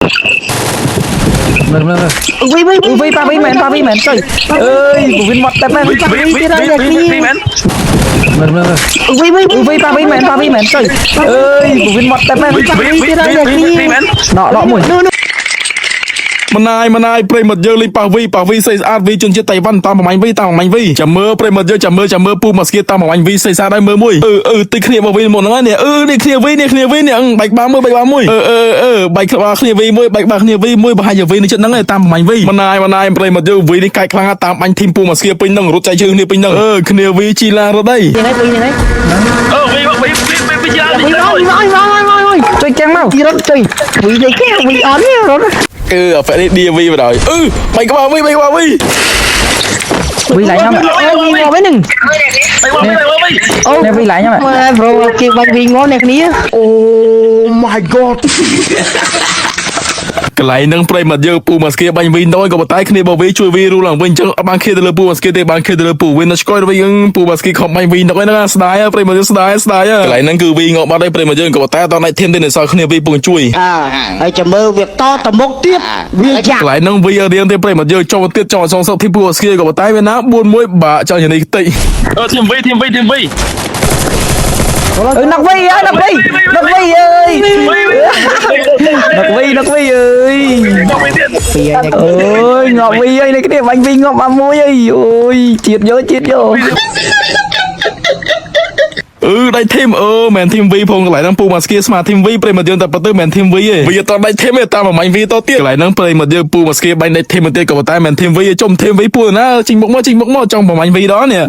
Ui pa vi mến trời ơi bộ viên mọt tép men ui pa vi mến trời ơi bộ viên mọt tép men nọ mùiมันนายเปรย์หมดเยอะเลยปาวีใส่อาร์วีจนเชื่อไต้หวันตามมาวีตามมาวีจับมือเปรย์หมดเยอะจับมือปูมาสเกียตามมาวีใส่ซาได้มือมุ้ยติดเคลียร์มาวีหมดแล้วเนี่ยนี่เคลียร์วีเนี่ยใบบ้ามือมุ้ยใบเคลียร์วีมุ้ยใบบ้าเคลียร์วีมุ้ยบ้าอย่าวีในชุดนั้นเลยตามมาวีมันนายเปรย์หมดเยอะวีนี่ไกลครั้งตามอันทีมปูมาสเกียเป็นนั่งรถใจเชิงนี่เป็นนั่งเคลียร์วีจีลาเราได้ยังไงวีchơi chăng mau chơi vì vậy cái vì ổn rồi phải đi vi vào rồi mày có vi vì lại nhau vì ngồi với nừng nè vì lại nhau mày bro kêu bạn vì ngon nè kia Oh my god កន្លែងនឹងប្រិមត្តយើងពូមកស្គីបាញ់វិញដល់ក៏បតែគ្នាបើវិញជួយវិញរូឡើងវិញចឹងអត់បានខៀទៅលើពូមកស្គីទេបានខៀទៅលើពូវិញដល់ស្គាល់វិញយើងពូមកស្គីខំបាញ់វិញដល់ហ្នឹងស្ដាយប្រិមត្តយើងស្ដាយកន្លែងហ្នឹងគឺវិញងបាត់ហើយប្រិមត្តយើងក៏បតែតោះណៃធីមទេនៅសល់គ្នាវិញពូជួយហើយចាំមើលវាតតមុខទៀតវាយ៉ា កន្លែងហ្នឹងវិញរៀងទេប្រិមត្តយើងចូលទៀតចូលសងសឹកធីមពូមកស្គីក៏បតែវាណា4-1បាក់ចង់យ៉ាងនេះតិចធីមវិញnặc vi ơi nặc vi ơi nặc vi ơi ơi ngọc vi ơi này cái điểm anh vi ngọc mà môi ơi ôi chết vô ได้ทีมแมนทีมวีพงกន្លែងហ្នឹងពូមកស្គីស្មាทีมវីប្រិមត្តយើងតែប៉ុន្តែមែនทีมវីឯងវាតដៃทีมតាមមួយវីតទៀតកន្លែងហ្នឹងប្រិមត្តយើងពូមកស្គីបាញ់ដៃทีมទៀតក៏ប៉ុន្តែមែនทีมវីជុំทีมវីពូណាជីងមុខមកចង់មួយវីដល់នេះ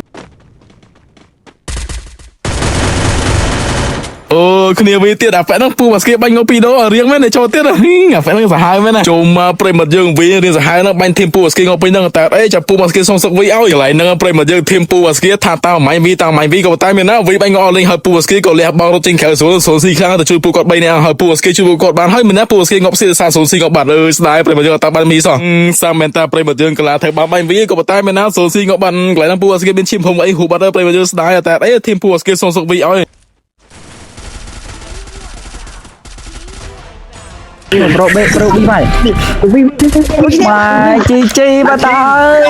គ្នាវិញទៀតអាហ្វែហ្នឹងពូមកស្គីបាញ់ងពីដោរៀងមែនចូលទៀតអាហ្វែហ្នឹងសាហាវមែនណាចូលមកប្រិមត្តយើងវិញរៀងសាហាវហ្នឹងបាញ់ធីមពូមកស្គីងពីហ្នឹងតែអីចាប់ពូមកស្គីសុងសឹកវិញឲ្យកន្លែងហ្នឹងប្រិមត្តយើងធីមពូមកស្គីថាតាមម៉ៃវីតាមម៉ៃវីក៏តែមានណាវិញបាញ់ងអស់លេងហើយពូមកស្គីក៏លះបង់រត់ចេញក្រៅស្រួលស៊ីខ្លាំងទៅជួយពូគាត់3នាក់ហើយពូមកស្គីជួយពូគាត់បានហើយមានណាពូមកស្គីងប់ស៊ីសាស៊ីក៏បាត់ស្ដាយប្រិមត្តយើងតាមបានមីសោះសាមែនតាប្រិមត្តយើងកន្លះធ្វើបាញ់វិញក៏តែមានណាស៊ីងប់បាត់កន្លែងហ្នឹងពូមកស្គីមានឈីមភុំអីហូបាត់ប្រិមត្តយើងស្ដាយតែអីធីមពូមកស្គីសុងសឹកវិញឲ្យ bro đi mày mày chi ba ta ơi